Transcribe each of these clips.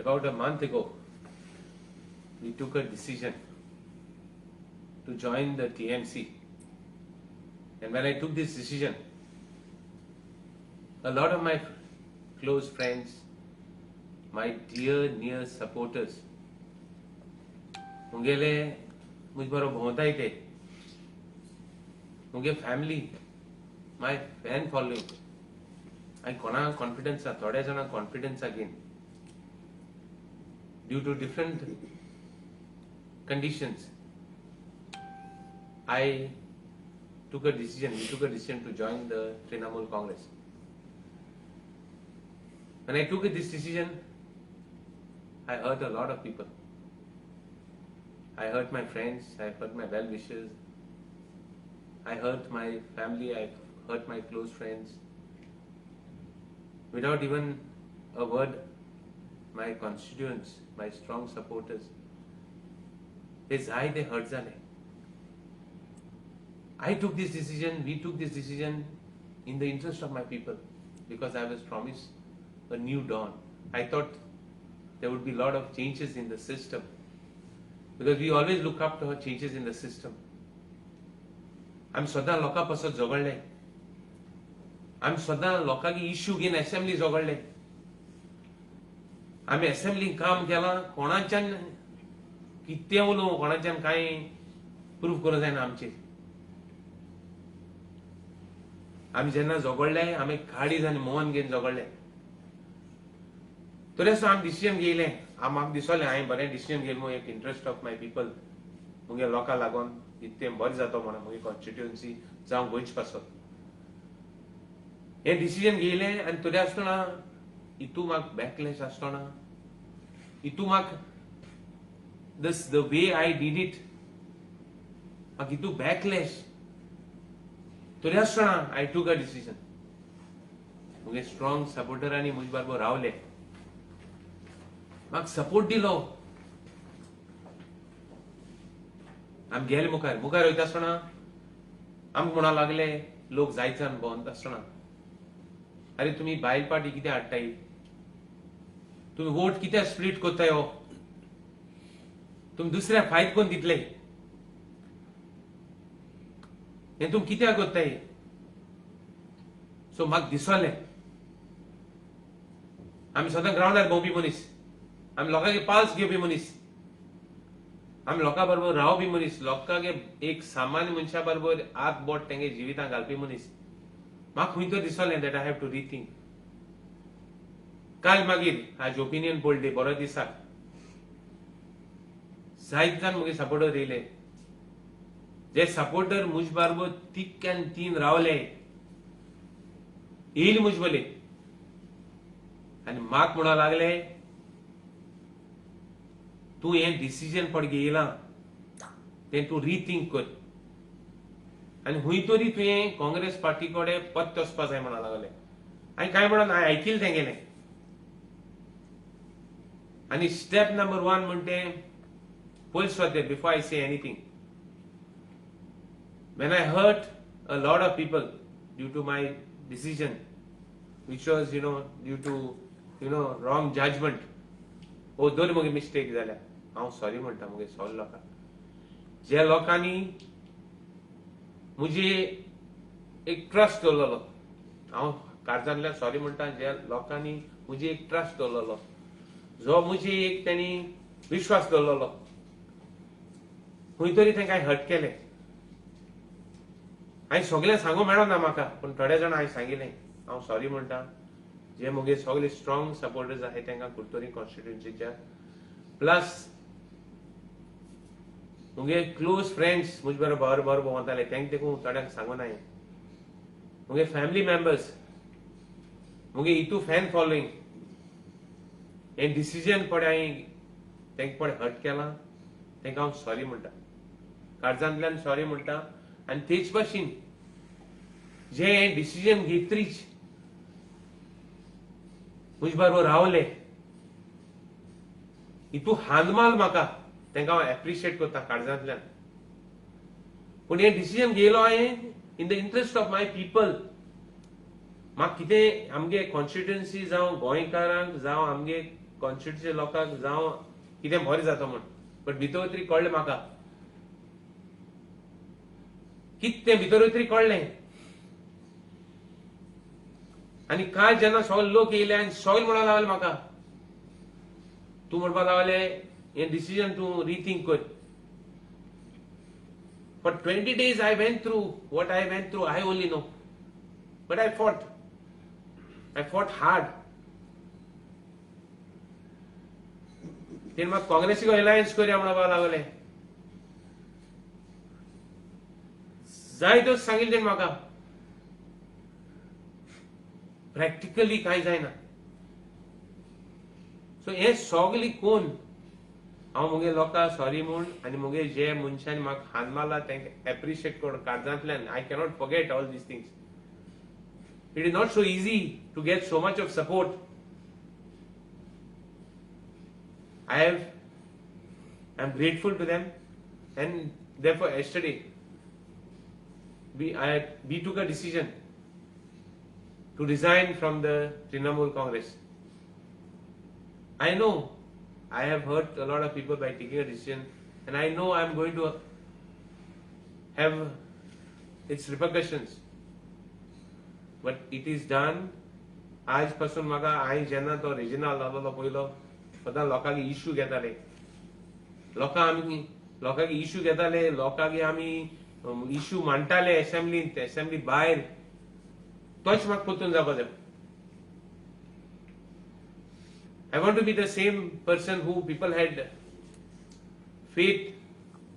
About a month ago, we took a decision to join the TMC. And when I took this decision, a lot of my close friends, my dear near supporters, मुंगेले मुझ बरो भोंता ही थे, Munge family, my fan following, I कोना confidence आ, थोड़े जना confidence again, due to different conditions, I took a decision. We took a decision to join the Trinamool Congress. When I took this decision, I hurt a lot of people. I hurt my friends, I hurt my well-wishers, I hurt my family, I hurt my close friends. Without even a word, my constituents, my strong supporters, they hurt zale. I took this decision, we took this decision in the interest of my people because I was promised a new dawn. I thought there would be a lot of changes in the system because we always look up to changes in the system. I'm सदा लोका पासत जोगळ्ळे. I'm सदा लोकांगे issue घेन assembly जोगळ्ळे. आम्ही असेंब्लीन काम केलां कोणाच्यान कितें उलोवं कोणाच्यान कांय प्रूफ करूं जायना आमचेर. आमी जेन्ना जोगळ्ळे आमी गाडीज आनी मोहन घेवन जोगळ्ळे. तरी आसतना आमी डिसिजन घेयलें. म्हाका दिसोलें हांवें बरें डिसिजन घेयलें एक इंट्रस्ट ऑफ माय पिपल मुगे लोकां लागून इतलें बरें जातो म्हणून मुगे कॉन्स्टिट्युएन्सी जावं गोंयचे पासत. हें डिसिजन घेयलें आनी तरी आसतना हितू म्हाका बॅकलॅश आसतना हितू म्हाका the way I did it म्हाका हितू बॅकलॅश तरी आसतना आय टूक अ डिसिजन. मुगे स्ट्रॉंग सपोर्टरांनी मुजे बरोबर रावले म्हाका सपोर्ट दिलो. आमी गेले मुखार वयता आसतना आमकां म्हणूंक लागले लोक जायचान भोंवता आसतना अरे तुमी बायल पार्टी कितें हाडटाय तुमी वोट कित्याक स्प्लीट कोत्ताय हो तुमी दुसऱ्या फायद कोण दितले हें तुमी कित्याक कोत्ताय. सो म्हाका दिसोलें आमी सदां ग्रावंडार भोंवपी मनीस आमी लोकांगे पाल्स घेवपी मनीस आमी लोकां बरोबर रावपी मनीस लोकांगे एक सामान्य मनशा बरोबर हात बोट तेंगे जिवितांत घालपी मनीस. म्हाका खंय तरी दिसोलें that I have to rethink. काल मागीर हाजे ओपिनियन पोल डे बरो दिसाक जायत जाण मुगे सपोर्टर येयले. जे सपोर्टर मुजे बरोबर तीक आनी तीन रावले येयले मुजे बोले आनी म्हाका म्हणूंक लागले तूं हें डिसिजन पड घेयलां तें तूं रिथिंक कर आनी खंय तरी तुवें काँग्रेस पार्टी कडेन पत्त वचपा जाय म्हणूंक लागले. हांवें कांय म्हणून हांवें आयकिल्लें तें गेलें आनी स्टेप नंबर 1 म्हणटे पयस स्वते before I say anything. When I hurt a lot of people due to my decision, which was, due to, wrong judgment, वो दोन मुगे मिस्टेक जाल्या हांव सॉरी म्हणटा मुगे सगळ्या लोकांक. ज्या लोकांनी मुजे एक ट्रस्ट दवरलेलो हांव काळजांतल्यान सॉरी म्हणटा ज्या लोकांनी मुजे एक ट्रस्ट दवरलेलो जो मुजे एक तेणी विश्वास दवरलेलो खंय तरी तेंकां हर्ट केलें. हांवें सगळें सांगूंक मेळना म्हाका पूण थोडे जाण हांवें सांगिल्लें हांव सॉरी म्हणटा. जे मुगे सगळे स्ट्रॉंग सपोर्टर्स आहाय तांकां कुडतोरी कॉन्स्टिट्युएन्सीच्या प्लस मुगे क्लोज फ्रेंड्स मुजे बरोबर बरो भोंवताले तेंकां देखून थोड्यांक सांगून हांवें. मुगे फॅमिली मेंबर्स मुगे हितू फॅन फॉलोईंग हें डिसिजन पडे हांवें तेंकां पडे हर्ट केलां तेंकां हांव सॉरी म्हणटा काळजांतल्यान सॉरी म्हणटा. आनी तेच भाशेन जे हें डिसिजन घेतरीच मुजे बरोबर रावले हितू हानमाल म्हाका तेंकां हांव एप्रिशिएट करता काळजांतल्यान. पूण हें डिसिजन घेयलो हांवें in the interest of my people. म्हाका कितें आमगे कॉन्स्टिट्युएन्सी जावं गोंयकारांक जावं आमगे कॉन्स्टिट्यूशन लोकांक जावं कितें बरें जाता म्हण, बट भितर तरी कळ्ळें म्हाका कितें भितर तरी कळ्ळें. आनी काल जेन्ना सगळे लोक येयले आनी सगळे म्हणूंक लागले म्हाका, तूं म्हणपाक लागले हें डिसिजन तूं रिथिंक कर. For 20 days I went through what I went through, I only know. But I fought. I fought hard. तेन म्हाका काँग्रेसीक अलायन्स करया म्हणपाक लागले. जायत्यो सांगिल्लें तेणें म्हाका. प्रॅक्टिकली कांय जायना. सो हे सगळी कोण हांव मुगे लोकां सॉरी म्हूण आनी मुगे जे मनशांनी म्हाका हात मारला तांकां एप्रिशिएट करून काळजांतल्यान I cannot forget all these things. It is not so easy to get so much of support. I am grateful to them, and therefore yesterday we took a decision to resign from the Trinamool Congress. I know I have hurt a lot of people by taking a decision, and I know I am going to have its repercussions, but it is done. आज पासून म्हाका हांवें जेन्ना तो regional जालोलो पयलो सदां लोकांक issue घेताले, लोकांक इश्यू घेताले, लोकांक आमी इश्यू मांडटाले असेंब्लींत, असेंब्ली भायर. तोच म्हाका परतून जावपाक जाय. I want to be the same person who people had faith,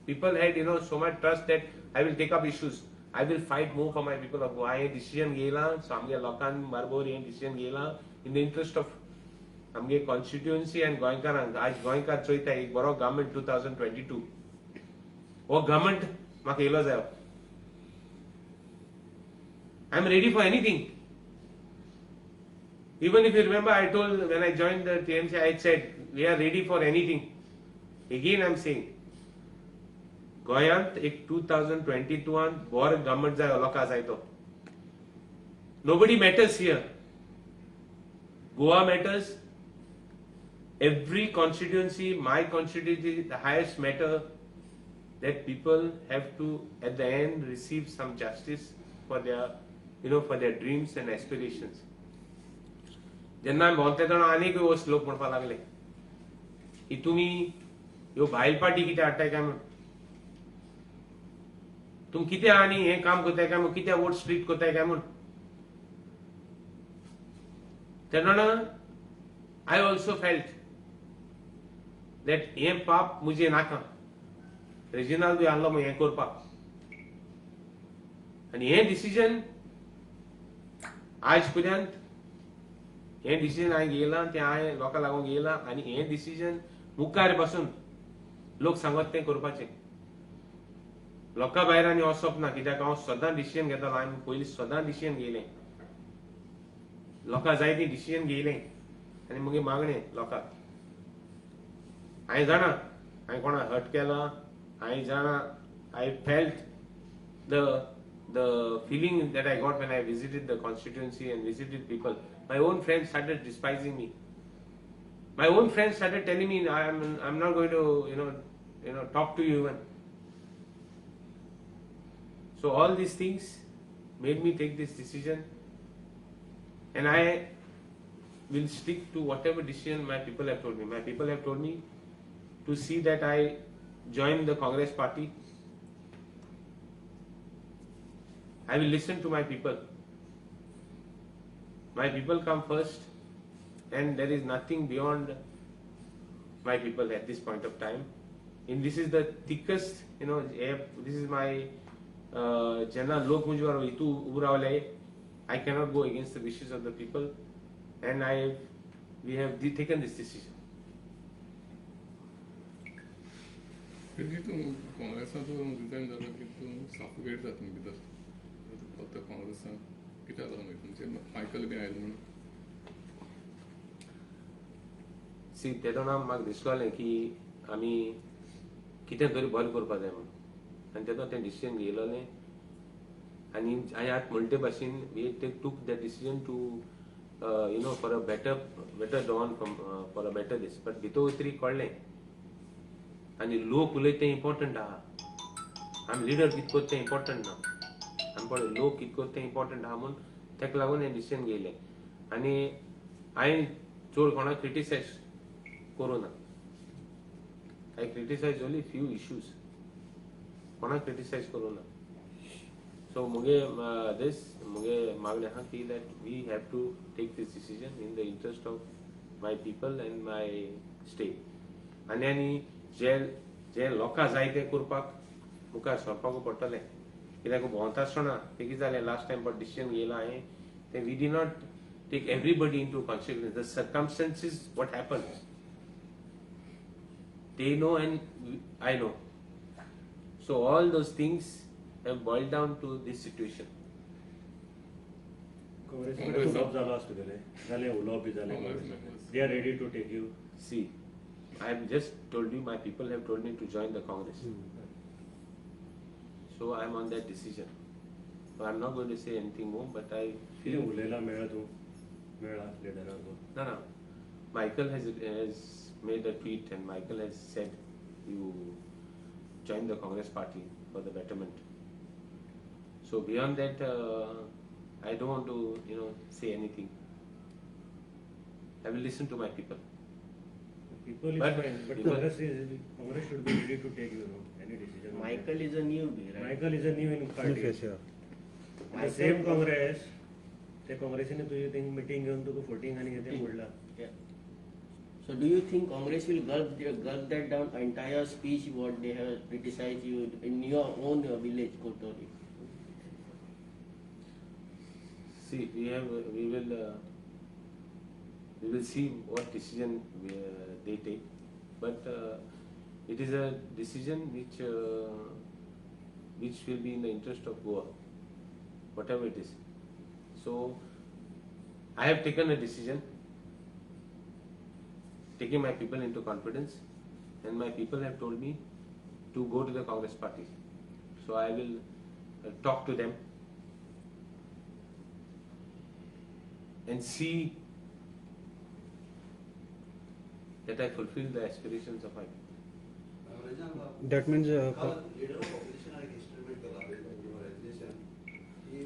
people had so much trust that I will take up issues. I will fight more for my people of Goa. हे decision घेयला, so आमगे लोकांक बरोबर हे decision घेयला in the interest of आमगे constituency आनी गोंयकारांक. आज गोंयकार चोयता एक बरो गव्हर्मेंट 2022. हो गव्हर्मेंट म्हाका येयलो जायो. I am ready for anything. Even if you remember, I told when I joined the TMC, I said we are ready for anything. Again, I am saying, गोंयांत एक 2022 बरो गव्हर्मेंट जायो, लोकां जाय तो. Nobody matters here. Goa matters. Every constituency, my constituency, the highest matter that people have to, at the end, receive some justice for their, for their dreams and aspirations. जेन्ना हांवें भोंवता तेन्ना आनीक वस्त लोक म्हणपाक लागले की तुमी ह्यो भायल पार्टी कितें हाडटाय काय म्हूण, तुमी कितें आनी हें काम करताय काय म्हूण, कितें वोट स्प्लीट करताय काय म्हूण. तेन्ना आय ऑल्सो फेल्ट दॅट हें पाप मुजे नाका. रिजनल बी आहलो हें करपाक. आनी हें डिसिजन आज पर्यंत हे डिसिजन हांवें घेयलां, तें हांवें लोकां लागून घेयलां, आनी हें डिसिजन मुखार पासून लोक सांगत तें करपाचें. लोकां भायर आनी वचप ना, कित्याक हांव सदां डिसिजन घेतालो. हांवें पयलीं सदां डिसिजन घेयलें, लोकां जाय ती डिसिजन घेयलें, आनी मुगे मागणें लोकांक. हांवें जाणा हांवें कोणाक हर्ट केला, हांवें जाणा I felt the feeling that I got when I visited the constituency and visited people. My own friends started despising me. My own friends started telling me I'm not going to talk to you even. So all these things made me take this decision, and I will stick to whatever decision my people have told me. My people have told me to see that I join the Congress party. I will listen to my people. My people come first, and there is nothing beyond my people at this point of time. And this is the thickest, this is my general lok mujwar itu ubrawale. I cannot go against the wishes of the people, and we have taken this decision. काँग्रेसाचो resign जालो की तूं suffocate जाता न्ही भितर फक्त काँग्रेसान कितें जाता मागीर तुमचें मायकल बी आयलो म्हणून. सी तेदोना म्हाका दिसलोलें की आमी कितें तरी बरें करपा जाय म्हणून, आनी तेदो तें डिसिजन घेयलोलें. आनी हांवें आतां म्हणटे भाशेन we took the decision to for a better dawn for a better this. But भितो तरी कळ्ळें आनी लोक उलयता तें इम्पॉर्टंट आहा. आमी लिडर कितें करता तें इम्पॉर्टंट ना. आमी पळय लोक कितें करता तें इम्पॉर्टंट आहा म्हणून तेका लागून हें डिसिजन घेयलें. आनी हांवें चड कोणाक क्रिटिसायज करूं ना. I criticize only few issues. कोणाक क्रिटिसायज करूं ना. So मुगे मागणें आहा की that we have to take this decision in the interest of my people and my state. आनी जे लोकां जाय तें करपाक मुखार सरपाक पडटलें. कित्याक भोंवता आसतना तें कितें जालें लास्ट टायम पड डिसिजन घेयलो हांवें तें we did not take everybody into consideration. The circumstances what happened. They know and I know. So all those things have boiled down to this situation. Congress उलोवप जालो आसतलें जालें उलोवप बी जालें they are ready to take you. See, I have just told you my people have told me to join the Congress. So I am on that decision. So I am not going to say anything more, but I कितें feel उलयला मेळ्ळा तूं मेळ्ळा लिडराक. no. Michael has made a tweet and Michael has said you join the Congress party for the betterment. So beyond that, I don't want to say anything. I will listen to my people. People is But fine, but people- Congress should be ready to take any decision. Michael is a newbie, right? Michael is a new in party. The same Congress, त्या काँग्रेसीने तुझी thing meeting घेवन तुका फोटींग आनी कितें मोडला. Yeah. So do you think Congress will gulp that down entire speech what they have criticized you in your own village, Kotori? See, we will see what decision they take, but it is a decision which will be in the interest of Goa, whatever it is. So I have taken a decision, taking my people into confidence, and my people have told me to go to the Congress party. So I will talk to them and see that I fulfill the aspirations of my people. That means leader of opposition एक experiment केला resolution की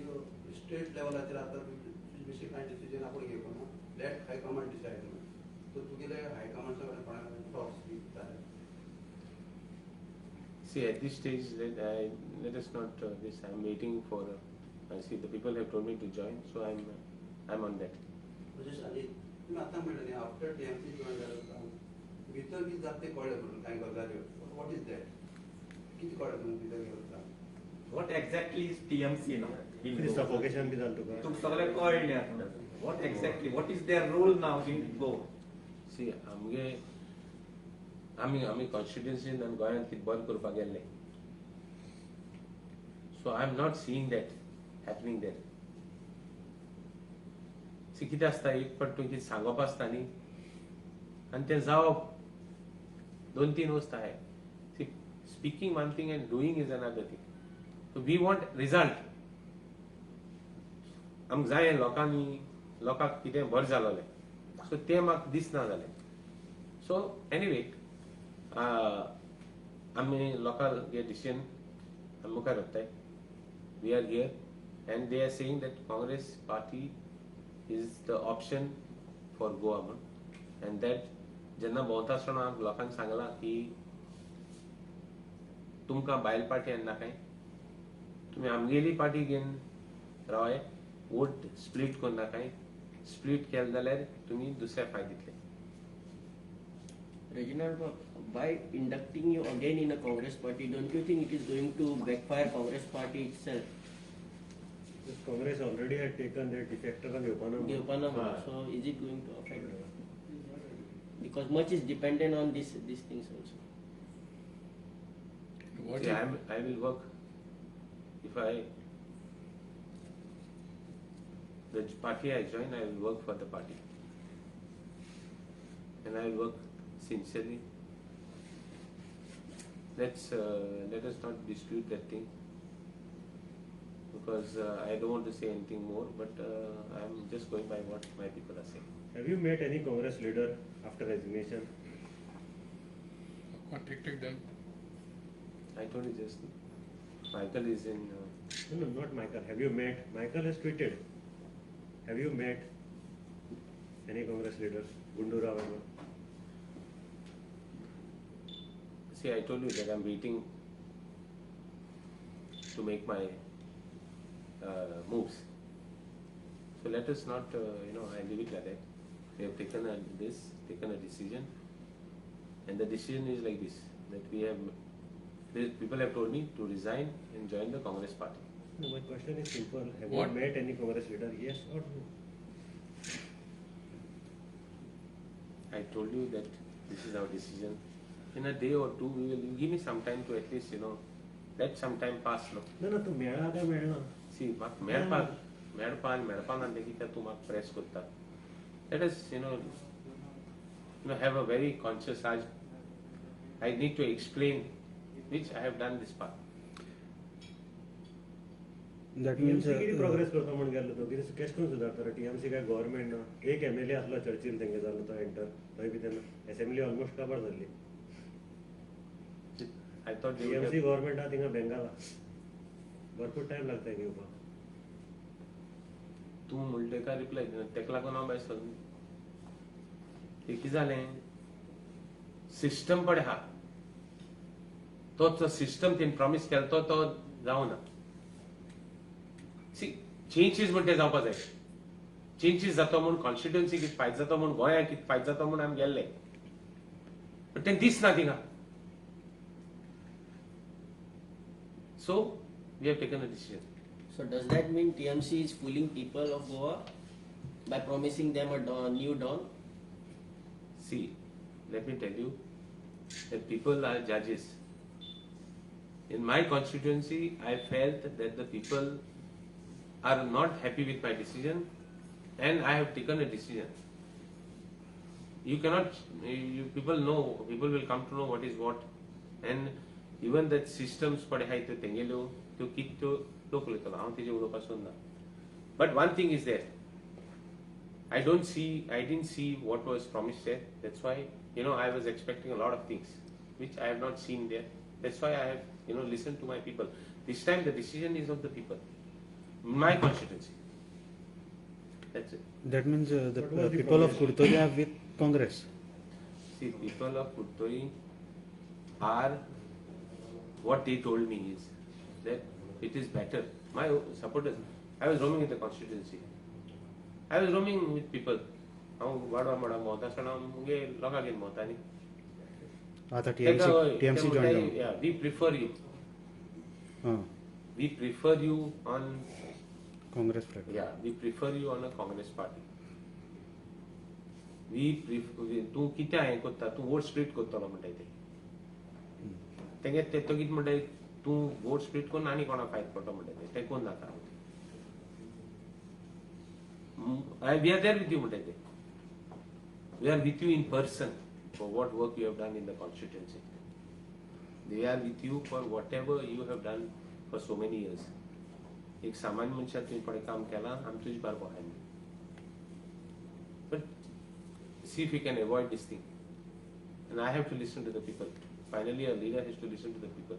state लेवलाचेर आतां विशीं कांय decision आपूण घेवना late हाय command decide म्हणून सो तुगेले हाय कमांडा कडेन कोणाक टॉक्स बी जाले. See, at this stage, let us not this. I am waiting for. I see the people have told me to join, so I'm on that. म्हणजे आनी तुमी आतां म्हणलें न्ही आफ्टर टीएमसी जॉयन जालो भितर कितें जाता तें कळ्ळें म्हणून कांय गजाल्यो वॉट इज दॅट कितें कळ्ळें म्हणून भितर गेलो. What exactly is TMC now? कितें सफोकेशन बी जालें तुका. तुका सगळें कळ्ळें आतां. What exactly? What is their role now in Goa? See, आमी कॉन्स्टिट्युएन्सीन आनी गोंयांत कितें बंद करपाक गेल्ले. So I am not seeing that happening there. See, कितें आसता एक फावट तुवें कितें सांगप आसता न्ही आनी तें जावप 2-3 वस्त आहाय. See, speaking one thing and doing is another thing. So we want result. आमकां जाय लोकांक कितें बरें जालोलें. सो तें म्हाका दिसना जालें. सो एनीवे आमी लोकल हे डिसिजन मुखार व्हरताय. We are here and they are saying that Congress party is the option for Goa म्हणून. And that जेन्ना भोंवता आसतना हांव लोकांक सांगलां की तुमकां भायल पार्टी नाकाय. तुमी आमगेली पार्टी घेवन रावाय. वोट स्प्लीट कोन्न नाकाय. स्प्लीट केलें जाल्यार तुमी दुसऱ्या फाय दितले. Reginald, by inducting you again in a Congress party, don't you think it is going to backfire Congress party itself? Congress already had taken that defector and Gevpana, so is it going to affect? Because much is dependent on these things also. What See, is- I will work. If the party I join, I will work for the party, and I will work sincerely. Let us not dispute that thing, because I don't want to say anything more, but I'm just going by what my people are saying. Have you met any Congress leader after resignation? Contacted them. I told you just, Michael is in. No, not Michael. Have you met? Michael has tweeted. Have you met any Congress leader? Gundu Rao and all? See, I told you that I'm waiting to make my moves. So let us not, I leave it like that. We have taken a decision, and the decision is like this: that people have told me to resign and join the Congress party. No, my question is simple. Have What? you met any Congress leader? Yes or no? I told you that this is our decision. In a day or two, we will give me some time to at least, let some time pass. No? No, तू मेळा काय मेळना? See, मेळपान देखील तू म्हाका press करता. Let us, have a very conscious. I need to explain which I have done this part. That means TMC किती progress करता म्हणून गेलो तो किती केस करून सुधारता TMC काय गव्हर्नमेंट ना एक MLA असला चर्चिल तेंगे जालो तो एंटर थंय बी तेन्ना असेंब्ली ऑलमोस्ट काबार जाल्ली I thought they would TMC have, government आहा थिंगा बेंगाला भरपूर टाइम लागता घेवपाक तू म्हणले का रिप्लाय दिना तेका लागून हांव भायर सरलो. ते कितें जालें सिस्टम पळय आहा तो सिस्टम तेणी प्रॉमिस केलो तो जावना. सी चेंजीस म्हणटे जावपा जाय. चेंजीस जाता म्हूण कॉन्स्टिट्युएन्सी कितें फायद जाता म्हूण गोंयांत कितें फायद जाता म्हूण आमी गेल्ले बट तें दिसना थिंगा. So we have taken a decision. So does that mean TMC is fooling people of Goa by promising them a new dawn? See, let me tell you that people are judges. In my constituency, I felt that the people are not happy with my decision and I have taken a decision. You cannot, people will come to know what is what, and even that systems पडे हाय त्यो तेंगेल्यो त्यो कित्यो लोक उलयतलो हांव तेजे उलोवपाक सोदना. But one thing is there. I didn't see what was promised there. That's why, I was expecting a lot of things which I have not seen there. That's why I have, listened to my people. This time the decision is of the people, my constituency. That's it. that means the What was the people of promise? Kurtoria are with Congress. See, people of Kurtori are, what they told me is that it is better. My supporters, I was roaming in the constituency. I was roaming with people. हांव वाडवा मोडा मोता आसतना मुगे लोकांक घेवन मोता न्ही. आता तेका होय, ते TMC म्हणटाय, joined. yeah, we prefer you. We prefer you on, Congress flag. yeah, we prefer you on a Congress party. तूं कित्या हें कोत्ता तूं वोट स्प्लिट कोत्तलो म्हणटाय ते. तेंगे तो कितें म्हणटाय तूं वोट स्प्लिट करून आनी कोणाक फायद पडटा म्हणटाय ते कोण जाता. We are there with you म्हणटाय ते. We are with you in person for what work you have done in the constituency. We are with you for whatever you have done for so many years. एक सामान्य मनशाक तुवें पळय काम केलां आमी तुजे बारबो आहाय. But see if we can avoid this thing. And I have to listen to the people. Finally, a leader has to listen to the people.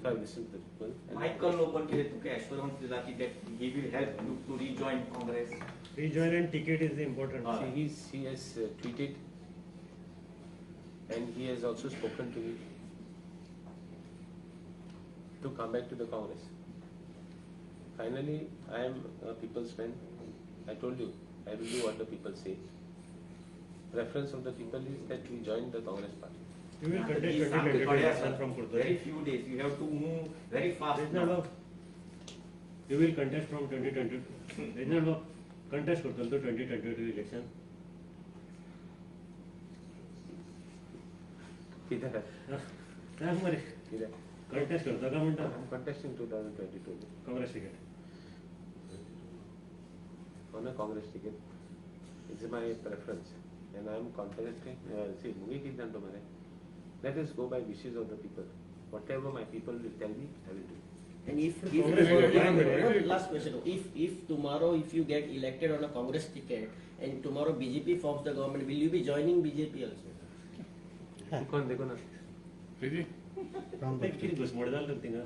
So I listen to the people. And Michael open केले तुका assurance दिला की that he will help you to rejoin Congress. rejoin and ticket is the important. See, he has tweeted and he has also spoken to me to come back to the Congress. Finally, I am a people's man. I told you, I will do what the people say. Preference of the people is that we join the Congress party. You will contest He सांगते 2022 थोड्या election from very Kurtori. few days. You have to move very fast Regional now. work. You will contest from 2022. Regional work. Contest करतलो तो 2022 election. कित्याक? सांग मरे. कित्याक? Contest करता का म्हणटा? I'm contesting 2022 Congress ticket. on a Congress ticket. It's my preference, and I'm contesting. See, मुगे कितें जाणटो मरे. Let us go by wishes of the people. Whatever my people will tell me, I will do. And if Congress will yeah, find it, right? last question, if tomorrow if you get elected on a Congress ticket and tomorrow BJP forms the government, will you be joining BJP also? कोण देखो ना रेजी Wrong ते question. किती घुसमट जालं थिंगा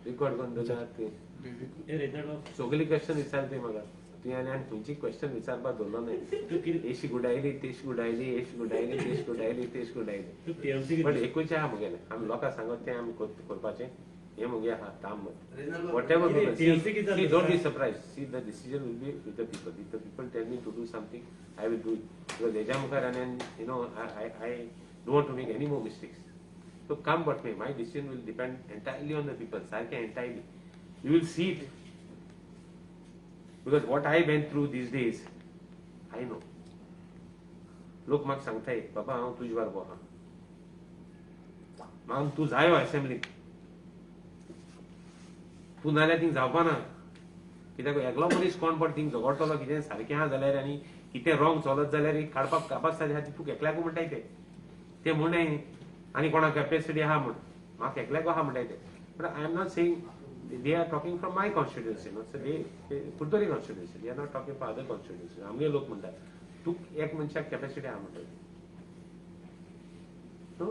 record करून दवरला ते रेजी हे रेजनट सगळी क्वेश्चन विचारते म्हाका तुवें आनी खंयची क्वेश्चन विचारपाक दवरलो न्ही तू किती एशी गुडायली तेश गुडायली एश गुडायली तेश गुडायली तेश गुडायली तू टीएमसी बट एकूच आहा मुगेलें आमी लोकांक सांगत तें आमी करपाचें हें मुगे आहा काम Regional whatever किती TLC किती see, जाता? don't be surprised. See, the decision will be with the people. If the people tell me to do something, I will do it. Because heja mukar and you know, I don't want to make any more mistakes. So come but may, my decision will depend entirely on the people. Sarke entirely. You will see it. Because what I went through these days, I know. लोक म्हाका सांगताय बाबा हांव तुजे बारबो आहा म्हाका तूं जायो असेंब्लीक तूं नाल्यार थिंग जावपा ना कित्याक एकलो मनीस कोण पड थिंग झगडटलो कितें सारकें आहा जाल्यार आनी कितें रॉंग चलत जाल्यार एक काडपाक कापास सारकें आहा तूं एकल्याक म्हणटाय ते म्हणनाय आनी कोणाक कॅपेसिटी आहा म्हण म्हाका एकल्याक आहा म्हणटाय ते but I am not saying they are talking from my constituency no so they कुडतरी constituency they are not talking for other constituency आमगे लोक म्हणटात तूं एक मनशाक कॅपेसिटी आहा म्हणटाय so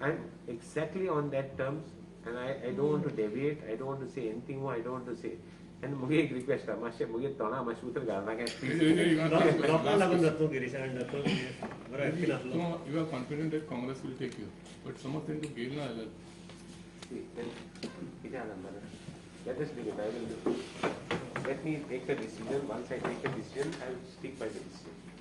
I am exactly on that terms and I don't want to deviate, I don't want to say anything more, I don't want to say. And मुगे एक रिक्वेस्ट आहे मातशें मुगे तोंडा मातशें उतर घालना काय रेजी लोकांक लागून जातो गिरीश आनी जातो बरो एक्टिव आसलो you are confident that Congress will take you, but some of them to gain na alal. कितें आहा number let us leave it, I will let me take a decision. Once I take a decision, I will stick by the decision.